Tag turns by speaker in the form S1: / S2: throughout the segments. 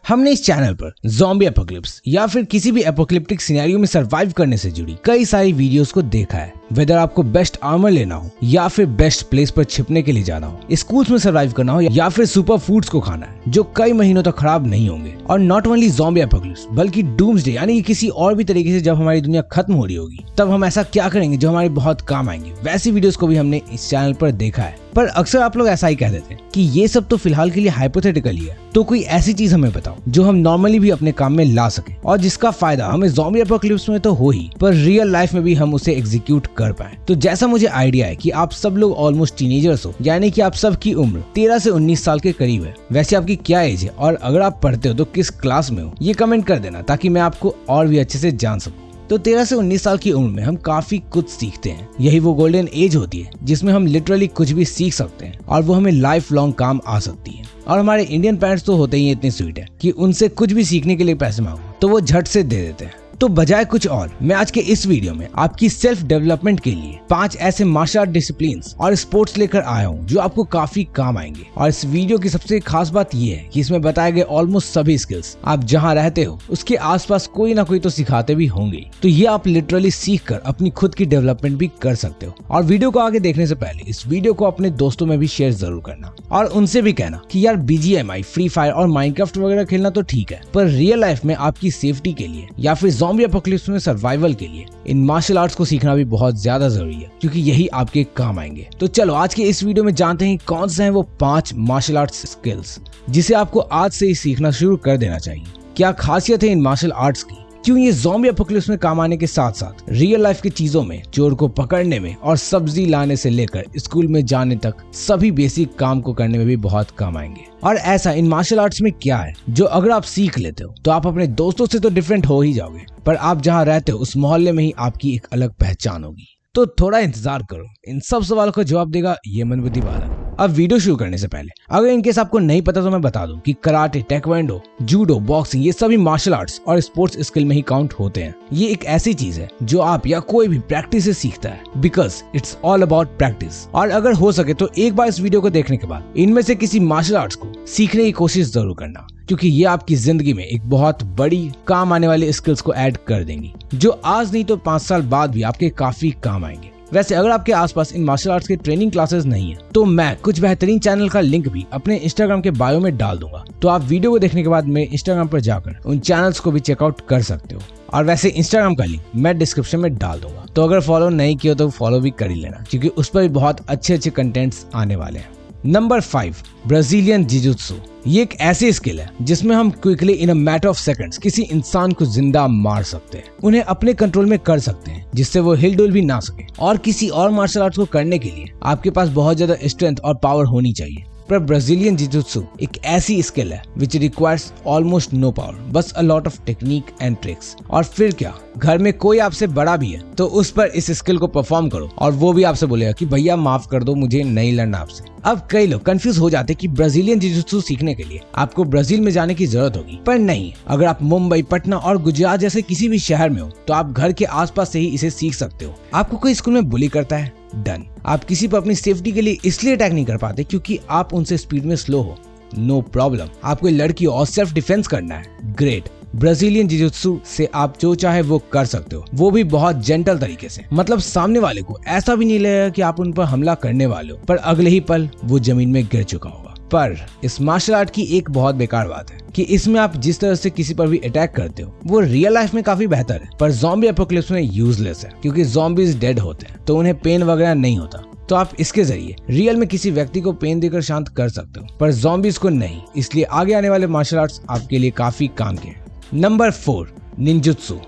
S1: हमने इस चैनल पर ज़ॉम्बी एपोकलिप्स या फिर किसी भी एपोकलिप्टिक सिनेरियो में सरवाइव करने से जुड़ी कई सारी वीडियोस को देखा है। वेदर आपको बेस्ट आर्मर लेना हो या फिर बेस्ट प्लेस पर छिपने के लिए जाना हो, स्कूल्स में सरवाइव करना हो या फिर सुपर फूड्स को खाना है जो कई महीनों तक खराब नहीं होंगे। और नॉट ओनली ज़ॉम्बी एपोकलिप्स बल्कि डूम्सडे यानी कि किसी और भी तरीके से जब हमारी दुनिया खत्म हो रही होगी तब हम ऐसा क्या करेंगे जो हमारे बहुत काम आएंगे, वैसी वीडियोस को भी हमने इस चैनल पर देखा है। पर अक्सर आप लोग ऐसा ही कह देते हैं कि ये सब तो फिलहाल के लिए हाइपोथेटिकल ही है, तो कोई ऐसी चीज हमें बताओ जो हम नॉर्मली भी अपने काम में ला सके और जिसका फायदा हमें ज़ॉम्बी एपोकलिप्स में तो हो ही पर रियल लाइफ में भी हम उसे एग्जीक्यूट कर पाए। तो जैसा मुझे आइडिया है कि आप सब लोग ऑलमोस्ट टीनेजर्स हो, यानी कि आप सब की उम्र 13 से 19 साल के करीब है। वैसे आपकी क्या एज है और अगर आप पढ़ते हो तो किस क्लास में हो, ये कमेंट कर देना ताकि मैं आपको और भी अच्छे से जान सकूं। तो 13 से 19 साल की उम्र में हम काफी कुछ सीखते हैं। यही वो गोल्डन एज होती है जिसमें हम लिटरली कुछ भी सीख सकते हैं और वो हमें लाइफ लॉन्ग काम आ सकती है। और हमारे इंडियन पेरेंट्स तो होते ही इतने स्वीट है कि उनसे कुछ भी सीखने के लिए पैसे मांगो तो वो झट से दे देते हैं। तो बजाय कुछ और मैं आज के इस वीडियो में आपकी सेल्फ डेवलपमेंट के लिए 5 ऐसे मार्शल आर्ट डिसिप्लिन्स और स्पोर्ट्स लेकर आया हूँ जो आपको काफी काम आएंगे। और इस वीडियो की सबसे खास बात ये है कि इसमें बताए गए ऑलमोस्ट सभी स्किल्स आप जहाँ रहते हो उसके आसपास कोई ना कोई तो सिखाते भी होंगे, तो ये आप लिटरली सीख कर अपनी खुद की डेवलपमेंट भी कर सकते हो। और वीडियो को आगे देखने से पहले इस वीडियो को अपने दोस्तों में भी शेयर जरूर करना और उनसे भी कहना कि यार BGMI, फ्री फायर और माइनक्राफ्ट वगैरह खेलना तो ठीक है, पर रियल लाइफ में आपकी सेफ्टी के लिए या फिर ज़ॉम्बी एपोकलिप्स में सर्वाइवल के लिए इन मार्शल आर्ट्स को सीखना भी बहुत ज्यादा जरूरी है, क्योंकि यही आपके काम आएंगे। तो चलो आज के इस वीडियो में जानते हैं कौन से हैं वो 5 मार्शल आर्ट्स स्किल्स जिसे आपको आज से ही सीखना शुरू कर देना चाहिए। क्या खासियत है इन मार्शल आर्ट्स की, क्यों ये ज़ॉम्बी एपोकलिप्स में काम आने के साथ साथ रियल लाइफ की चीजों में, चोर को पकड़ने में और सब्जी लाने से लेकर स्कूल में जाने तक सभी बेसिक काम को करने में भी बहुत काम आएंगे। और ऐसा इन मार्शल आर्ट्स में क्या है जो अगर आप सीख लेते हो तो आप अपने दोस्तों से तो डिफरेंट हो ही जाओगे, पर आप जहाँ रहते हो उस मोहल्ले में ही आपकी एक अलग पहचान होगी। तो थोड़ा इंतजार करो, इन सब सवालों का जवाब देगा ये मनबुद्धि बालक। अब वीडियो शुरू करने से पहले अगर इनकेस आपको नहीं पता तो मैं बता दूं कि कराटे, टेक्वांडो, जूडो, बॉक्सिंग ये सभी मार्शल आर्ट्स और स्पोर्ट्स स्किल में ही काउंट होते हैं। ये एक ऐसी चीज है जो आप या कोई भी प्रैक्टिस से सीखता है, because it's all about practice. और अगर हो सके तो एक बार इस वीडियो को देखने के बाद इनमें से किसी मार्शल आर्ट्स को सीखने की कोशिश जरूर करना, क्योंकि ये आपकी जिंदगी में एक बहुत बड़ी काम आने वाली स्किल्स को ऐड कर देंगी जो आज नहीं तो 5 साल बाद भी आपके काफी काम आएंगे। वैसे अगर आपके आसपास इन मार्शल आर्ट्स के ट्रेनिंग क्लासेस नहीं है तो मैं कुछ बेहतरीन चैनल का लिंक भी अपने इंस्टाग्राम के बायो में डाल दूंगा, तो आप वीडियो को देखने के बाद मेरे इंस्टाग्राम पर जाकर उन चैनल्स को भी चेकआउट कर सकते हो। और वैसे इंस्टाग्राम का लिंक मैं डिस्क्रिप्शन में डाल दूंगा, तो अगर फॉलो नहीं किया तो फॉलो भी कर ही लेना, क्योंकि उस पर भी बहुत अच्छे अच्छे कंटेंट्स आने वाले हैं। Number 5, Brazilian jujitsu. ये एक ऐसी स्किल है जिसमें हम quickly in a matter of seconds किसी इंसान को जिंदा मार सकते हैं, उन्हें अपने कंट्रोल में कर सकते हैं जिससे वो हिल डुल भी ना सके। और किसी और मार्शल आर्ट को करने के लिए आपके पास बहुत ज्यादा स्ट्रेंथ और पावर होनी चाहिए, पर ब्राजीलियन जिजुत्सु एक ऐसी स्किल है which requires almost no power, बस a lot of technique and tricks. और फिर क्या, घर में कोई आपसे बड़ा भी है तो उस पर इस स्किल को परफॉर्म करो और वो भी आपसे बोलेगा कि भैया माफ कर दो, मुझे नहीं लड़ना आपसे। अब कई लोग कंफ्यूज हो जाते कि ब्राजीलियन जिजुत्सु सीखने के लिए आपको ब्राजील में जाने की जरूरत होगी, पर नहीं। अगर आप मुंबई, पटना और गुजरात जैसे किसी भी शहर में हो तो आप घर के आसपास से ही इसे सीख सकते हो। आपको कोई स्कूल में बुली करता है, डन। आप किसी पर अपनी सेफ्टी के लिए इसलिए अटैक नहीं कर पाते क्योंकि आप उनसे स्पीड में स्लो हो, नो प्रॉब्लम। आपको लड़की और सेल्फ डिफेंस करना है, ग्रेट। ब्राजीलियन जिजुत्सु से आप जो चाहे वो कर सकते हो, वो भी बहुत जेंटल तरीके से। मतलब सामने वाले को ऐसा भी नहीं लगेगा कि आप उन पर हमला करने वाले हो, पर अगले ही पल वो जमीन में गिर चुका होगा। पर इस मार्शल आर्ट की एक बहुत बेकार बात है कि इसमें आप जिस तरह से किसी पर भी अटैक करते हो वो रियल लाइफ में काफी बेहतर है, पर ज़ॉम्बी एपोकलिप्स में यूजलेस है, क्योंकि ज़ॉम्बीज डेड होते हैं तो उन्हें पेन वगैरह नहीं होता। तो आप इसके जरिए रियल में किसी व्यक्ति को पेन देकर शांत कर सकते हो, पर ज़ॉम्बीज को नहीं। इसलिए आगे आने वाले मार्शल आर्ट्स आपके लिए काफी काम के हैं। Number 4, ninjutsu.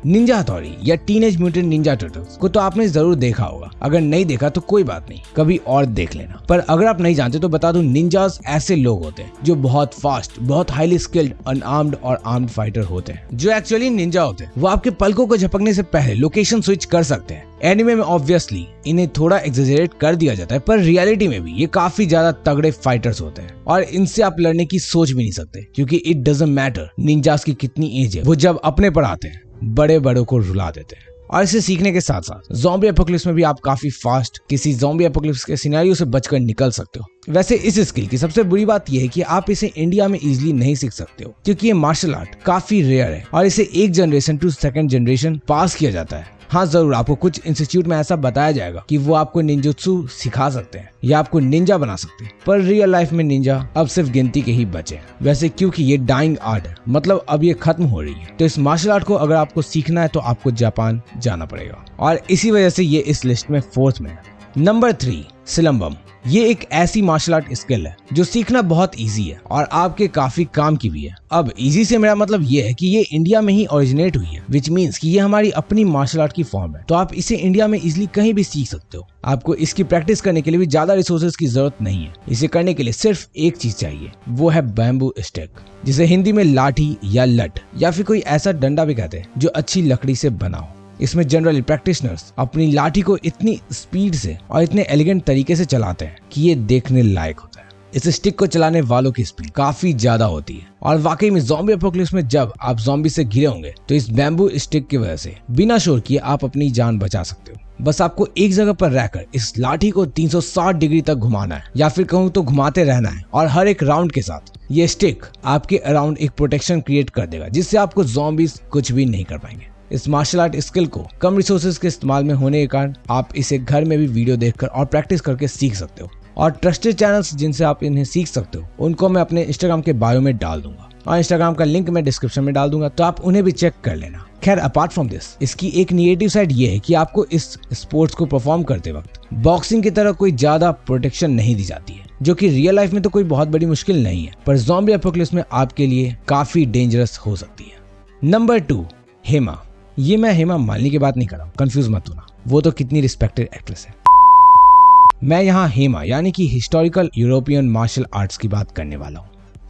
S1: निंजा हथौड़ी या टीनेज म्यूटेंट निंजा टर्टल्स को तो आपने जरूर देखा होगा, अगर नहीं देखा तो कोई बात नहीं, कभी और देख लेना। पर अगर आप नहीं जानते तो बता दूं, निंजास ऐसे लोग होते हैं जो बहुत फास्ट, बहुत हाईली स्किल्ड, अनआर्म्ड और आर्म्ड फाइटर होते हैं, जो एक्चुअली निंजा होते हैं। वो आपके पलकों को झपकने से पहले लोकेशन स्विच कर सकते हैं। एनिमे में ऑब्वियसली इन्हें थोड़ा एक्सेजरेट कर दिया जाता है, पर रियलिटी में भी ये काफी ज्यादा तगड़े फाइटर्स होते हैं और इनसे आप लड़ने की सोच भी नहीं सकते, क्योंकि इट डजंट मैटर निंजास की कितनी एज है, वो जब अपने पर आते हैं बड़े बड़ों को रुला देते हैं। और इसे सीखने के साथ साथ ज़ॉम्बी एपोकलिप्स में भी आप काफी फास्ट किसी ज़ॉम्बी एपोकलिप्स के सिनेरियो से बचकर निकल सकते हो। वैसे इस स्किल की सबसे बुरी बात यह है कि आप इसे इंडिया में इजीली नहीं सीख सकते हो, क्योंकि ये मार्शल आर्ट काफी रेयर है और इसे एक generation to second generation pass किया जाता है। हाँ जरूर, आपको कुछ इंस्टीट्यूट में ऐसा बताया जाएगा कि वो आपको निंजुत्सु सिखा सकते हैं या आपको निंजा बना सकते हैं, पर रियल लाइफ में निंजा अब सिर्फ गिनती के ही बचे हैं। वैसे क्योंकि ये डाइंग आर्ट है, मतलब अब ये खत्म हो रही है, तो इस मार्शल आर्ट को अगर आपको सीखना है तो आपको जापान जाना पड़ेगा और इसी वजह से ये इस लिस्ट में 4th में है। नंबर 3, सिलंबम। ये एक ऐसी मार्शल आर्ट स्किल है जो सीखना बहुत इजी है और आपके काफी काम की भी है। अब इजी से मेरा मतलब ये है कि ये इंडिया में ही ओरिजिनेट हुई है, विच मीन्स कि ये हमारी अपनी मार्शल आर्ट की फॉर्म है, तो आप इसे इंडिया में इजीली कहीं भी सीख सकते हो। आपको इसकी प्रैक्टिस करने के लिए भी ज्यादा रिसोर्सेज की जरूरत नहीं है। इसे करने के लिए सिर्फ एक चीज चाहिए, वो है बैम्बू स्टिक, जिसे हिंदी में लाठी या लठ या फिर कोई ऐसा डंडा भी कहते हैं जो अच्छी लकड़ी से बना हो। इसमें जनरली प्रैक्टिशनर्स अपनी लाठी को इतनी स्पीड से और इतने एलिगेंट तरीके से चलाते हैं कि ये देखने लायक होता है। इस स्टिक को चलाने वालों की स्पीड काफी ज्यादा होती है और वाकई में ज़ॉम्बी एपोकलिप्स में जब आप ज़ॉम्बी से घिरे होंगे तो इस बैम्बू स्टिक की वजह से बिना शोर किए आप अपनी जान बचा सकते हो। बस आपको एक जगह पर रहकर इस लाठी को 360 डिग्री तक घुमाना है या फिर कहूँ तो घुमाते रहना है और हर एक राउंड के साथ ये स्टिक आपके अराउंड एक प्रोटेक्शन क्रिएट कर देगा, जिससे आपको ज़ॉम्बीज कुछ भी नहीं कर पाएंगे। इस मार्शल आर्ट स्किल को कम रिसोर्सेज के इस्तेमाल में होने के कारण आप इसे घर में भी वीडियो देखकर और प्रैक्टिस करके सीख सकते हो। और ट्रस्टेड चैनल्स जिनसे आप इन्हें सीख सकते हो उनको मैं अपने इंस्टाग्राम के बायो में डाल दूंगा और इंस्टाग्राम का लिंक मैं डिस्क्रिप्शन में डाल दूंगा, तो आप उन्हें भी चेक कर लेना। खैर अपार्ट फ्रॉम दिस, इसकी एक निगेटिव साइड ये है कि आपको इस स्पोर्ट्स को परफॉर्म करते वक्त बॉक्सिंग की तरह कोई ज्यादा प्रोटेक्शन नहीं दी जाती है, जो कि रियल लाइफ में तो कोई बहुत बड़ी मुश्किल नहीं है, पर ज़ॉम्बी एपोकलिप्स में आपके लिए काफी डेंजरस हो सकती है। नंबर 2, हेमा। ये मैं हेमा मालिनी की बात नहीं कर रहा हूँ, कंफ्यूज मत होना, वो तो कितनी रिस्पेक्टेड एक्ट्रेस है। मैं यहाँ हेमा यानी कि हिस्टोरिकल यूरोपियन मार्शल आर्ट्स की बात करने वाला हूँ।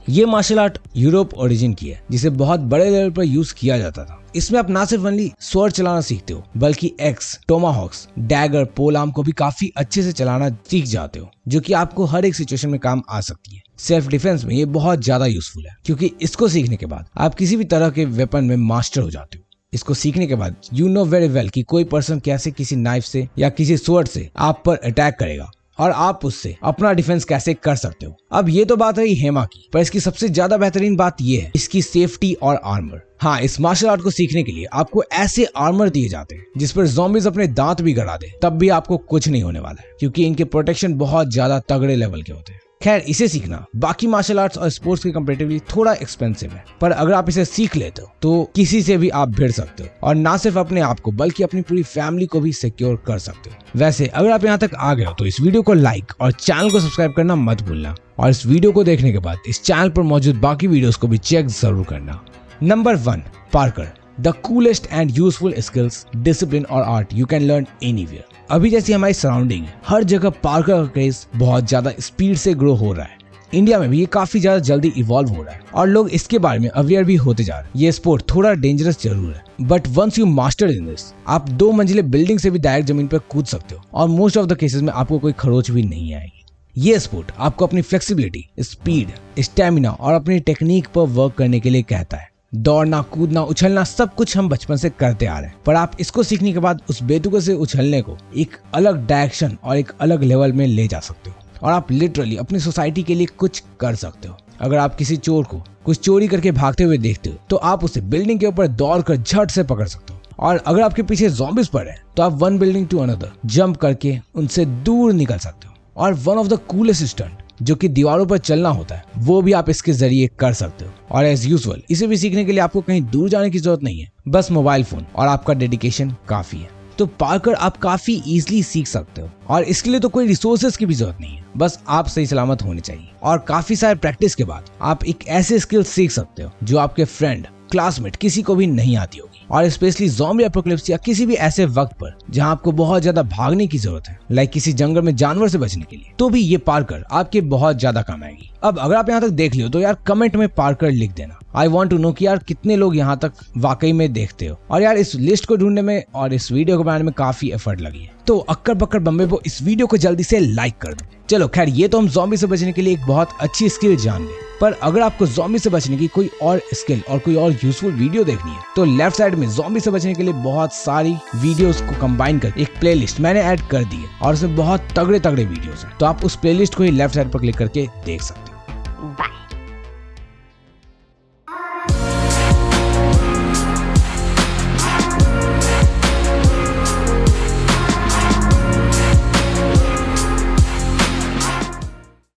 S1: ये मार्शल आर्ट यूरोप ओरिजिन की है, जिसे बहुत बड़े लेवल पर यूज किया जाता था। इसमें आप ना सिर्फ ओनली स्वॉर्ड चलाना सीखते हो, बल्कि एक्स, टोमाहॉक्स, डैगर, पोलआर्म को भी काफी अच्छे से चलाना सीख जाते हो, जो कि आपको हर एक सिचुएशन में काम आ सकती है। सेल्फ डिफेंस में ये बहुत ज्यादा यूजफुल है, क्योंकि इसको सीखने के बाद आप किसी भी तरह के वेपन में मास्टर हो जाते हो। इसको सीखने के बाद यू नो वेरी वेल कि कोई पर्सन कैसे किसी नाइफ से या किसी स्वॉर्ड से आप पर अटैक करेगा और आप उससे अपना डिफेंस कैसे कर सकते हो। अब ये तो बात रही हेमा की, पर इसकी सबसे ज्यादा बेहतरीन बात ये है इसकी सेफ्टी और आर्मर। हाँ, इस मार्शल आर्ट को सीखने के लिए आपको ऐसे आर्मर दिए जाते हैं जिस पर ज़ॉम्बीज अपने दांत भी गड़ा दे, तब भी आपको कुछ नहीं होने वाला है, क्योंकि इनके प्रोटेक्शन बहुत ज्यादा तगड़े लेवल के होते हैं। खैर, इसे सीखना बाकी मार्शल आर्ट्स और स्पोर्ट्स के कंपैरेटिवली थोड़ा एक्सपेंसिव है, पर अगर आप इसे सीख लेते हो तो किसी से भी आप भिड़ सकते हो और ना सिर्फ अपने आप को बल्कि अपनी पूरी फैमिली को भी सिक्योर कर सकते हो। वैसे अगर आप यहाँ तक आ गए हो तो इस वीडियो को लाइक और चैनल को सब्सक्राइब करना मत भूलना, और इस वीडियो को देखने के बाद इस चैनल पर मौजूद बाकी वीडियोस को भी चेक जरूर करना। Number 1, parkour. The coolest and useful skills, discipline और art you can learn anywhere. अभी जैसी हमारी सराउंडिंग है, हर जगह पार्कर का क्रेज बहुत ज्यादा स्पीड से ग्रो हो रहा है। इंडिया में भी ये काफी ज्यादा जल्दी इवॉल्व हो रहा है और लोग इसके बारे में अवेयर भी होते जा रहे हैं। ये स्पोर्ट थोड़ा डेंजरस जरूर है, but once you master in this, आप 2 मंजिले बिल्डिंग से भी डायरेक्ट जमीन पर कूद सकते हो और मोस्ट ऑफ द केसेस में आपको कोई खरोच भी नहीं आएगी। ये स्पोर्ट आपको अपनी फ्लेक्सिबिलिटी, स्पीड, स्टेमिना और अपनी टेक्निक पर वर्क करने के लिए कहता है। दौड़ना, कूदना, उछलना सब कुछ हम बचपन से करते आ रहे हैं, पर आप इसको सीखने के बाद उस बेतुके से उछलने को एक अलग डायरेक्शन और एक अलग लेवल में ले जा सकते हो और आप लिटरली अपनी सोसाइटी के लिए कुछ कर सकते हो। अगर आप किसी चोर को कुछ चोरी करके भागते हुए देखते हो तो आप उसे बिल्डिंग के ऊपर दौड़कर झट से पकड़ सकते हो, और अगर आपके पीछे ज़ॉम्बीज पड़े तो आप one building to another jump करके उनसे दूर निकल सकते हो। और one of the coolest stunt जो कि दीवारों पर चलना होता है, वो भी आप इसके जरिए कर सकते हो। और एज यूजुअल इसे भी सीखने के लिए आपको कहीं दूर जाने की जरूरत नहीं है, बस मोबाइल फोन और आपका डेडिकेशन काफी है। तो पार्कर आप काफी इजीली सीख सकते हो और इसके लिए तो कोई रिसोर्सेज की भी जरूरत नहीं है, बस आप सही सलामत होने चाहिए। और काफी सारे प्रैक्टिस के बाद आप एक ऐसे स्किल सीख सकते हो जो आपके फ्रेंड, क्लासमेट किसी को भी नहीं आती होगी। और स्पेशली ज़ॉम्बी एपोकलिप्स या किसी भी ऐसे वक्त पर जहां आपको बहुत ज्यादा भागने की जरूरत है, लाइक किसी जंगल में जानवर से बचने के लिए, तो भी ये पार्कर आपके बहुत ज्यादा काम आएगी। अब अगर आप यहाँ तक देख लियो तो यार कमेंट में पार्कर लिख देना आई वॉन्ट टू नो कि यार कितने लोग यहाँ तक वाकई में देखते हो। और यार इस लिस्ट को ढूंढने में और इस वीडियो को बनाने में काफी एफर्ट लगी है। तो अक्कर बक्कर बम्बे को इस वीडियो को जल्दी से लाइक कर दो। चलो खैर, ये तो हम ज़ॉम्बी से बचने के लिए एक बहुत अच्छी स्किल जान गए, पर अगर आपको ज़ॉम्बी से बचने की कोई और स्किल और कोई और यूजफुल वीडियो देखनी है तो लेफ्ट साइड में ज़ॉम्बी से बचने के लिए बहुत सारी वीडियोस को कंबाइन कर एक प्लेलिस्ट मैंने ऐड कर दी है और उसमें बहुत तगड़े वीडियोस हैं। तो आप उस प्लेलिस्ट को ही लेफ्ट साइड पर क्लिक करके देख सकते हो।
S2: बाय।